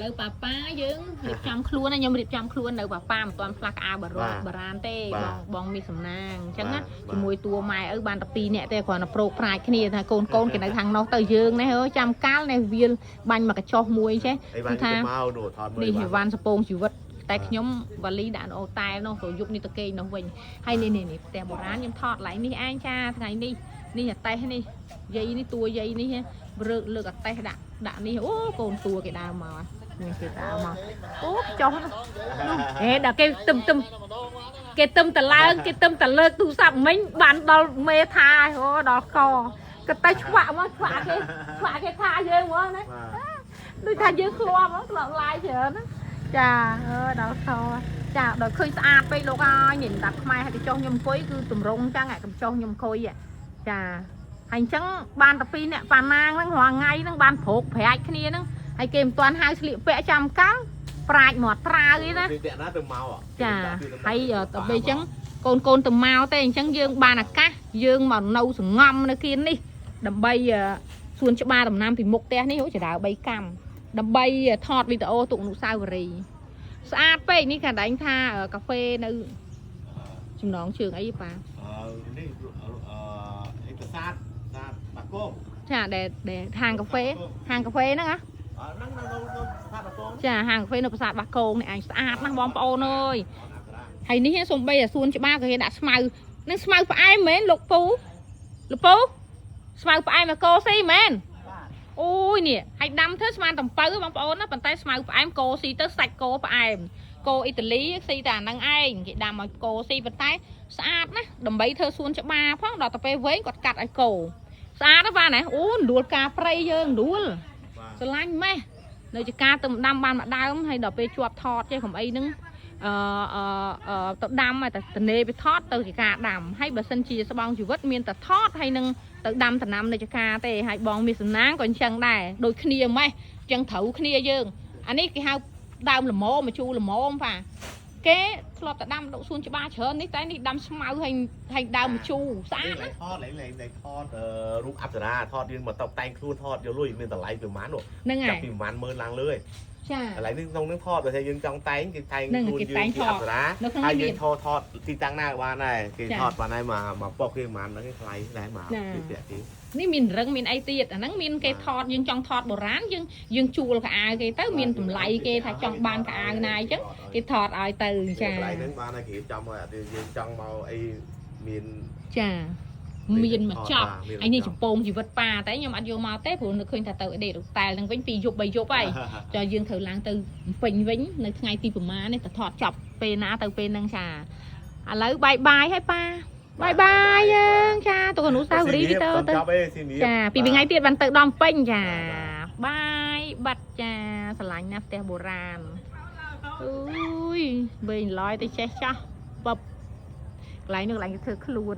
เลยป้าป้าយើងរៀបចំខ្លួនណាខ្ញុំរៀបចំខ្លួននៅป้าមិនទាន់ផ្លាស់ក្អាបបារានទេបងមានសំណាងអញ្ចឹងណាជាមួយតួម៉ែឪបានតែ2នាក់ទេគ្រាន់តែប្រោកប្រាជ្ញគ្នាថាកូនគេនៅខាងនោះទៅយើងនេះចាំកាលនេះវាបាញ់មកកញ្ចោះមួយចេះគឺថានេះវ៉ាន់សពងជីវិតតែខ្ញុំវ៉ាលីដាក់អូតែនោះទៅយប់នេះទៅគេនោះវិញហើយនេះផ្ទះបុរាណខ្ញុំថតឡើងនេះឯងចាថ្ងៃនេះនេះអាតេះនេះយាយនេះតួយាយនេះរើកលើកអាតេះដាក់នេះអូកូនតួគេដើរមកនេះគេដើរមកអូចុះហេដល់គេទឹមតឡើងគេទឹមតលើកទូរស័ព្ទមិញបានដល់មេថាអូដល់កក៏តែឆ្វាក់មកឆ្វាក់គេថាយើងហ្មងណាដូចថាយើងធ្លាប់ឡាយច្រើនណាចាដល់កចាដល់ឃើញស្អាតពេកលោកអើយញ៉ាំតាខ្មែរហើយកញ្ចុះខ្ញុំអង្គុយគឺតម្រងចឹងកញ្ចុះខ្ញុំអង្គុយចាហើយអញ្ចឹងបានតែ2នាក់ប៉ាណាងហ្នឹងរាល់ថ្ងៃហ្នឹងបានប្រោកប្រាជ្ញគ្នាហ្នឹងហើយគេមិនទាន់ហៅស្លៀកពាក់ចាំកាលប្រាជ្ញមកត្រាវទេណាចាហើយដល់ពេលអញ្ចឹងកូនទៅមកទេអញ្ចឹងយើងបានឱកាសយើងមកនៅសងំនៅគៀននេះដើម្បីសួនច្បារដំណាំពីមុខផ្ទះនេះចដើ3កាំដើម្បីថតវីដេអូទុកអនុស្សាវរីយ៍ស្អាតពេកនេះកណ្ដាញថាកាហ្វេនៅចំណងជើងអីប៉ានេះប្រាសាទបាគងចាដែលហាងកាហ្វេហ្នឹងហ៎ចាហាងកាហ្វេនៅប្រាសាទបាគងនេះឯងស្អាតណាស់បងប្អូនអើយហើយនេះសំបីសួនច្បារក៏គេដាក់ស្មៅនឹងស្មៅផ្អែមមែនលោកពូស្មៅផ្អែមមកកោស៊ីមែនអូយនេះហើយដាំធ្វើស្មានតំពៅបងប្អូនណាប៉ុន្តែស្មៅផ្អែមកោស៊ីទៅសាច់កោផ្អែមកោអ៊ីតាលីស៊ីតែអាហ្នឹងឯងគេដាំឲ្យកោស៊ីប៉ុន្តែស្អាតណាស់ដើម្បីធ្វើសួនច្បារផងដល់ទៅពេលវែងគាត់កាត់ឲ្យកោស្អាតណាស់បាទណាអូដួលការព្រៃយើងដួលស្រឡាញ់ម៉េះនៅជាការទៅដាំបានមួយដើមហើយដល់ពេលជាប់ថតចេះកំអីហ្នឹងទៅដាំហើយតែតនេទៅថតទៅជាការដាំហើយបើសិនជាស្បង់ជីវិតមានតែថតហើយនឹងទៅដាំដំណាំនៅចការទេហើយបងមានសំណាងក៏អញ្ចឹងដែរដូចគ្នាម៉េះអញ្ចឹងត្រូវគ្នាយើងអានេះគេហៅដើមល្មមកជូរល្មមប៉ាគេធ្លាប់តែដាំដុកសួនច្បារច្រើននេះតែនេះដាំស្មៅហើយដើមមជូរស្អាតណាស់ថតឡើងថតរូបអប្សរាថតយើងមកតបតែងខ្លួនថតយកលុយមានតម្លៃប្រហែលនោះចាប់ពីប្រហែល10000ឡើងលើចាឥឡូវនេះក្នុងនឹងថតបើថាយើងចង់តែងគេតែងខ្លួនយើងជាអប្សរាហើយយើងថតទីតាំងណាបានដែរគេថតបានហើយមកប៉ុកគេប្រហែលហ្នឹងថ្លៃដែរមកពីទីនេះមានរឹងមានអីទៀតអាហ្នឹងមានគេថតយើងចង់ថតបុរាណយើងជួលកៅអៅគេទៅមានតម្លៃគេថាចង់បានកៅអៅណាអញ្ចឹងគេថតឲ្យទៅចាតម្លៃហ្នឹងបានតែគេចំឲ្យយើងចង់មកអីមានចាមានមកចប់អញនេះចំពងជីវិតប៉ាតែខ្ញុំអត់យកមកទេព្រោះនឹកឃើញថាទៅដេកតែលហ្នឹងវិញ2យប់3យប់ហើយចាយើងត្រូវឡើងទៅពេញវិញនៅថ្ងៃទីប្រមាណនេះទៅថតចប់ពេលណាទៅពេលហ្នឹងចាឥឡូវបាយហើយប៉ាបាយយើងចាទៅអនុស្សាវរីយ៍ទៅចាពីថ្ងៃទៀតបានទៅដល់ពេញចាបាយបាត់ចាស្រឡាញ់ណាស់ផ្ទះបុរាណអើយវែងឡយទៅចេះចាស់បបកន្លែងនេះកន្លែងធ្វើខ្លួន